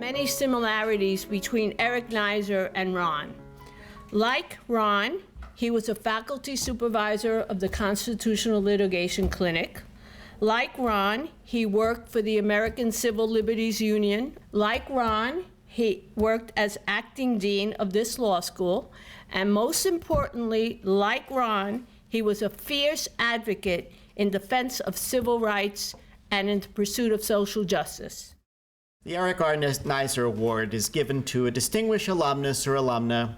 many similarities between Eric Neisser and Ron. Like Ron, he was a faculty supervisor of the Constitutional Litigation Clinic. Like Ron, he worked for the American Civil Liberties Union. Like Ron, he worked as acting dean of this law school. And most importantly, like Ron, he was a fierce advocate in defense of civil rights and in the pursuit of social justice. The Eric R. Neisser Award is given to a distinguished alumnus or alumna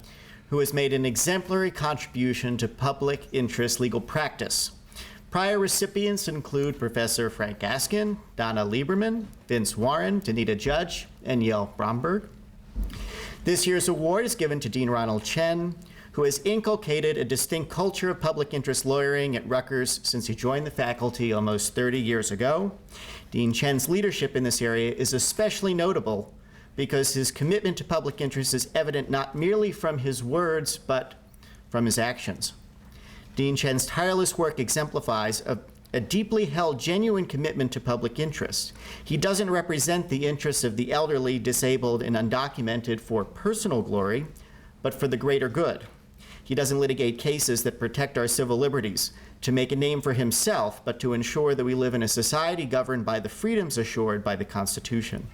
who has made an exemplary contribution to public interest legal practice. Prior recipients include Professor Frank Gaskin, Donna Lieberman, Vince Warren, Danita Judge, and Yael Bromberg. This year's award is given to Dean Ronald Chen, who has inculcated a distinct culture of public interest lawyering at Rutgers since he joined the faculty almost 30 years ago. Dean Chen's leadership in this area is especially notable because his commitment to public interest is evident not merely from his words, but from his actions. Dean Chen's tireless work exemplifies a deeply held, genuine commitment to public interest. He doesn't represent the interests of the elderly, disabled, and undocumented for personal glory, but for the greater good. He doesn't litigate cases that protect our civil liberties to make a name for himself, but to ensure that we live in a society governed by the freedoms assured by the Constitution.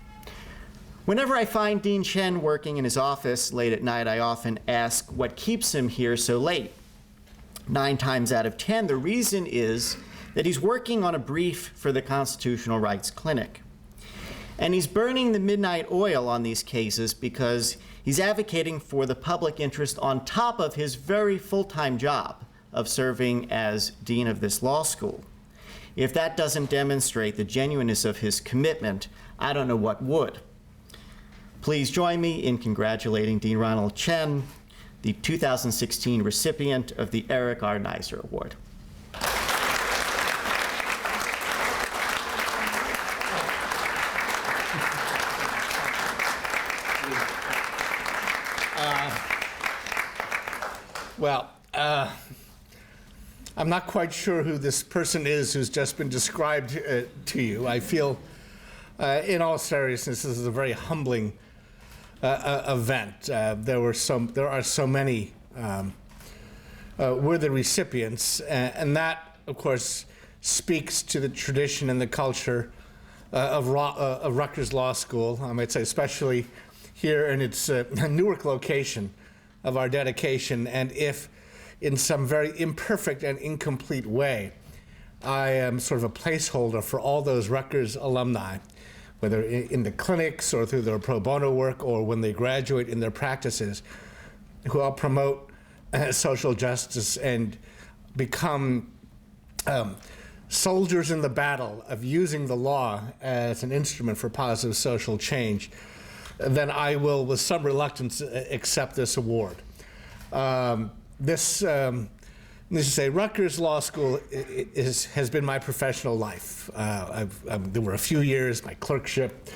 Whenever I find Dean Chen working in his office late at night, I often ask what keeps him here so late. 9 times out of 10, the reason is that he's working on a brief for the Constitutional Rights Clinic. And he's burning the midnight oil on these cases because he's advocating for the public interest on top of his very full-time job of serving as dean of this law school. If that doesn't demonstrate the genuineness of his commitment, I don't know what would. Please join me in congratulating Dean Ronald Chen, the 2016 recipient of the Eric R. Neisser Award. I'm not quite sure who this person is who's just been described to you. I feel, in all seriousness, this is a very humbling event. There are so many worthy recipients, and that, of course, speaks to the tradition and the culture of Rutgers Law School. I might say, especially here in its Newark location, of our dedication. And if, in some very imperfect and incomplete way, I am sort of a placeholder for all those Rutgers alumni, whether in the clinics or through their pro bono work or when they graduate in their practices, who all promote social justice and become soldiers in the battle of using the law as an instrument for positive social change, then I will, with some reluctance, accept this award. This is a Rutgers Law School has been my professional life. There were a few years, my clerkship,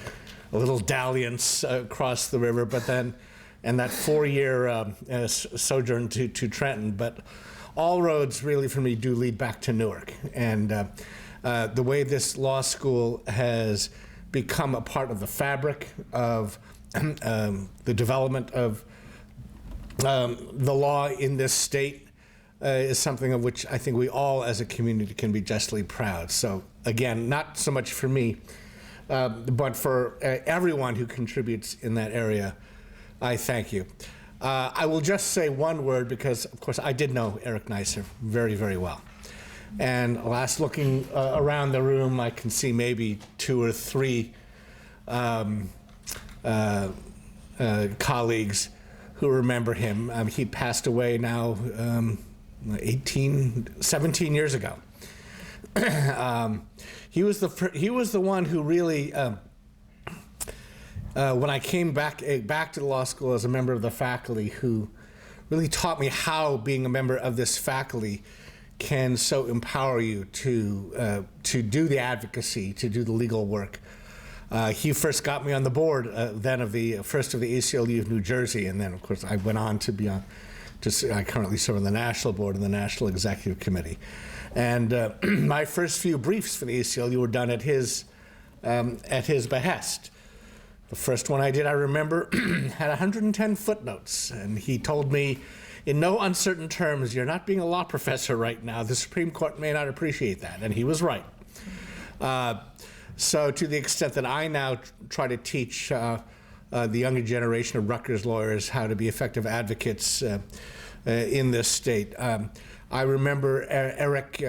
a little dalliance across the river, but then, and that 4-year sojourn to Trenton. But all roads really for me do lead back to Newark. And the way this law school has become a part of the fabric of the development of the law in this state is something of which I think we all as a community can be justly proud. So again, not so much for me, but for everyone who contributes in that area, I thank you. I will just say one word because, of course, I did know Eric Neisser very, very well. And last looking around the room, I can see maybe 2 or 3 colleagues who remember him. He passed away now 17 years ago. He was the one who really, when I came back to the law school as a member of the faculty, who really taught me how being a member of this faculty can so empower you to do the advocacy, to do the legal work. He first got me on the board then of the first of the ACLU of New Jersey, and then of course I went on to be on. I currently serve on the national board and the National Executive Committee, and my first few briefs for the ACLU were done at his behest. The first one I did, I remember, had 110 footnotes, and he told me, in no uncertain terms, you're not being a law professor right now. The Supreme Court may not appreciate that, and he was right. So to the extent that I now try to teach the younger generation of Rutgers lawyers how to be effective advocates in this state, I remember Eric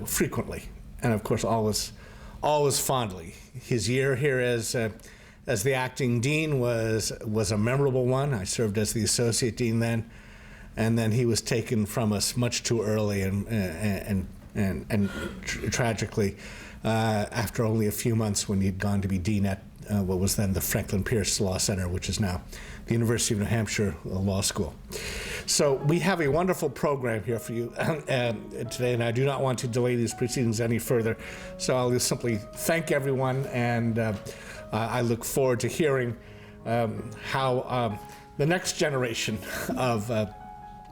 frequently, and of course always fondly. His year here as the acting dean was a memorable one. I served as the associate dean then, and then he was taken from us much too early and tragically after only a few months when he'd gone to be dean at what was then the Franklin Pierce Law Center, which is now the University of New Hampshire Law School. So we have a wonderful program here for you today, and I do not want to delay these proceedings any further. So I'll just simply thank everyone, and I look forward to hearing how the next generation of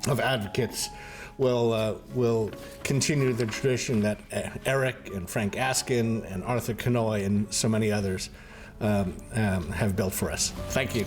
advocates will continue the tradition that Eric and Frank Askin and Arthur Kanoy and so many others have built for us. Thank you.